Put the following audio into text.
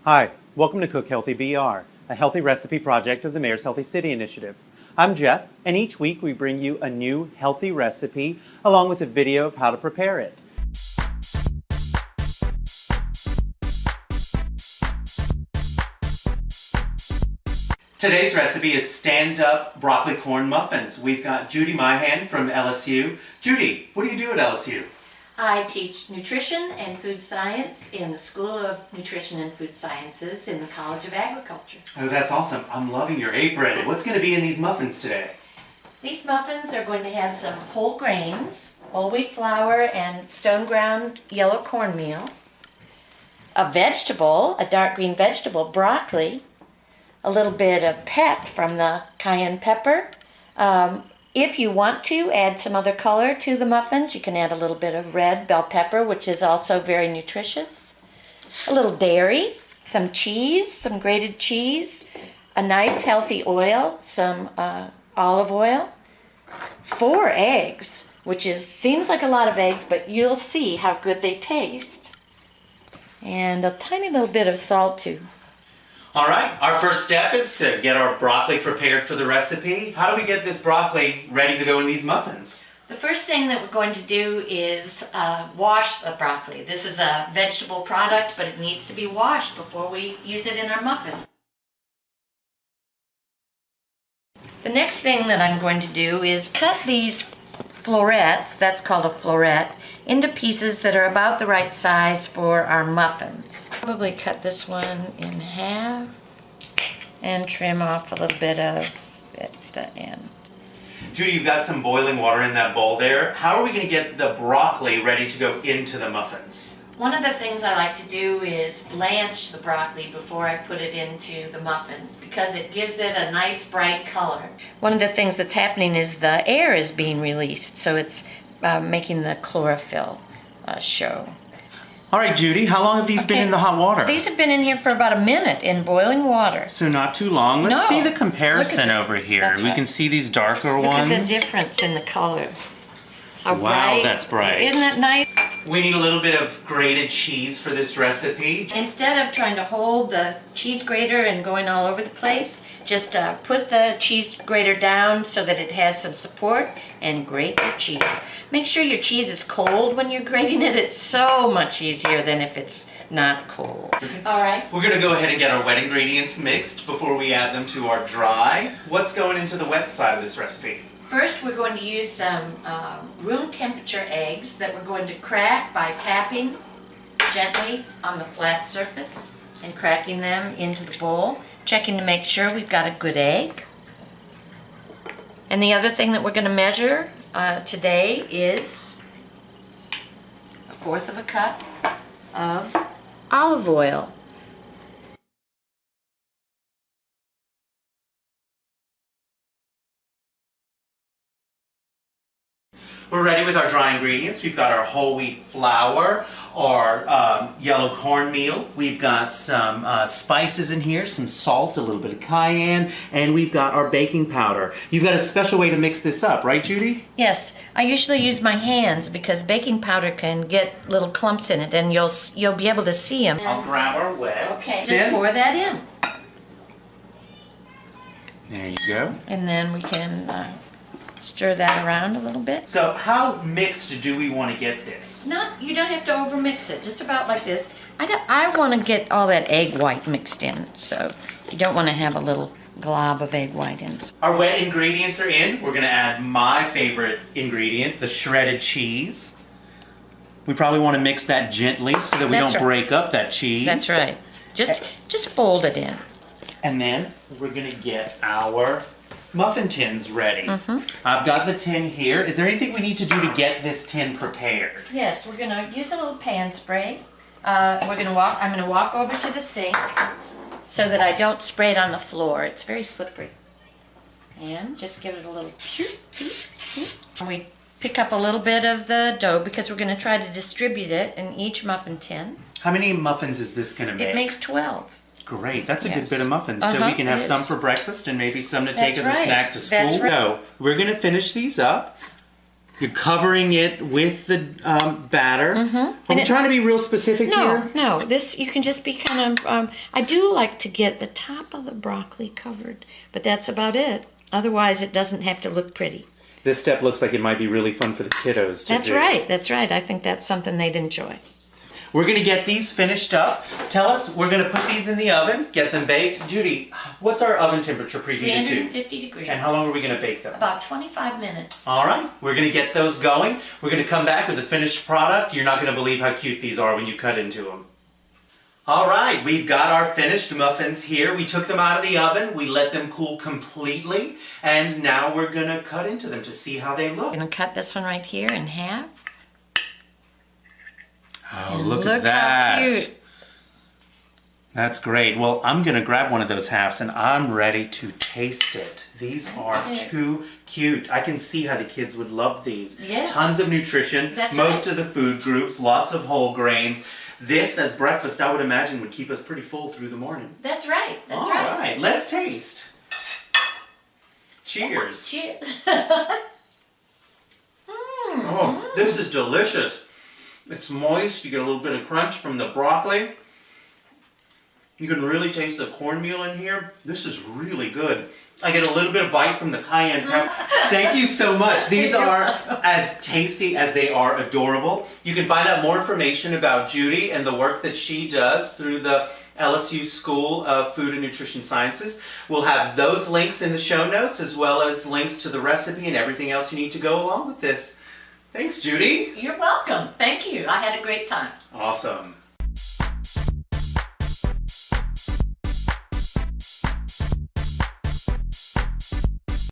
Hi, welcome to Cook Healthy BR, a healthy recipe project of the Mayor's Healthy City Initiative. I'm Jeff, and each week we bring you a new healthy recipe along with a video of how to prepare it. Today's recipe is stand-up broccoli corn muffins. We've got Judy Myhan from LSU. Judy, what do you do at LSU? I teach nutrition and food science in the School of Nutrition and Food Sciences in the College of Agriculture. Oh, that's awesome. I'm loving your apron. What's going to be in these muffins today? These muffins are going to have some whole grains, whole wheat flour, and stone ground yellow cornmeal, a vegetable, a dark green vegetable, broccoli, a little bit of pep from the cayenne pepper. If you want to add some other color to the muffins, you can add a little bit of red bell pepper, which is also very nutritious. A little dairy, some cheese, some grated cheese, a nice healthy oil, some olive oil, 4 eggs, which seems like a lot of eggs, but you'll see how good they taste. And a tiny little bit of salt too. All right, our first step is to get our broccoli prepared for the recipe. How do we get this broccoli ready to go in these muffins? The first thing that we're going to do is wash the broccoli. This is a vegetable product, but it needs to be washed before we use it in our muffin. The next thing that I'm going to do is cut these florets, that's called a floret, into pieces that are about the right size for our muffins. Probably cut this one in half and trim off a little bit of at the end. Judy, you've got some boiling water in that bowl there. How are we going to get the broccoli ready to go into the muffins? One of the things I like to do is blanch the broccoli before I put it into the muffins because it gives it a nice bright color. One of the things that's happening is the air is being released, so it's making the chlorophyll show. All right, Judy, how long have these been in the hot water? These have been in here for about a minute in boiling water. So not too long. Let's see the comparison over here. That's We right. can see these darker ones. Look at the difference in the color. How Wow, bright. that's bright. Isn't that nice? We need a little bit of grated cheese for this recipe. Instead of trying to hold the cheese grater and going all over the place, just put the cheese grater down so that it has some support and grate your cheese. Make sure your cheese is cold when you're grating it. It's so much easier than if it's not cold. Okay. All right. We're going to go ahead and get our wet ingredients mixed before we add them to our dry. What's going into the wet side of this recipe? First, we're going to use some room temperature eggs that we're going to crack by tapping gently on the flat surface and cracking them into the bowl, checking to make sure we've got a good egg. And the other thing that we're going to measure today is 1/4 cup of olive oil. We're ready with our dry ingredients. We've got our whole wheat flour, our yellow cornmeal. We've got some spices in here, some salt, a little bit of cayenne, and we've got our baking powder. You've got a special way to mix this up, right, Judy? Yes, I usually use my hands because baking powder can get little clumps in it, and you'll be able to see them. I'll grab our wet. Okay, just pour that in. There you go. And then we can stir that around a little bit. So how mixed do we want to get this? You don't have to overmix it, just about like this. I want to get all that egg white mixed in, so you don't want to have a little glob of egg white in. Our wet ingredients are in. We're going to add my favorite ingredient, the shredded cheese. We probably want to mix that gently so that we don't break up that cheese. That's right. Just fold it in. And then we're going to get our muffin tins ready. I've got the tin here. Is there anything we need to do to get this tin prepared? Yes, we're going to use a little pan spray. I'm going to walk over to the sink so that I don't spray it on the floor. It's very slippery. And just give it a little We pick up a little bit of the dough because we're going to try to distribute it in each muffin tin. How many muffins is this going to make? It makes 12. Great, that's a good bit of muffins. So we can have it some is. for breakfast and maybe some to take That's as a right. snack to school. That's right. So we're going to finish these up. You're covering it with the batter. Are we trying to be real specific here? No, this, you can just be kind of, I do like to get the top of the broccoli covered, but that's about it. Otherwise, it doesn't have to look pretty. This step looks like it might be really fun for the kiddos to do. That's right. I think that's something they'd enjoy. We're gonna get these finished up. Tell us, we're gonna put these in the oven, get them baked. Judy, what's our oven temperature preheated to? 350 degrees. And how long are we gonna bake them? About 25 minutes. All right, we're gonna get those going. We're gonna come back with the finished product. You're not gonna believe how cute these are when you cut into them. All right, we've got our finished muffins here. We took them out of the oven, we let them cool completely, and now we're gonna cut into them to see how they look. I'm gonna cut this one right here in half. Oh, look at that. How cute. That's great. Well, I'm gonna grab one of those halves and I'm ready to taste it. These are too cute. I can see how the kids would love these. Yes. Tons of nutrition, most of the food groups, lots of whole grains. This, as breakfast, I would imagine, would keep us pretty full through the morning. That's right. All right, let's taste. Cheers. Cheers. Oh, this is delicious. It's moist, you get a little bit of crunch from the broccoli. You can really taste the cornmeal in here. This is really good. I get a little bit of bite from the cayenne pepper. Thank you so much. These are as tasty as they are adorable. You can find out more information about Judy and the work that she does through the LSU School of Food and Nutrition Sciences. We'll have those links in the show notes, as well as links to the recipe and everything else you need to go along with this. Thanks, Judy. You're welcome. Thank you. I had a great time. Awesome.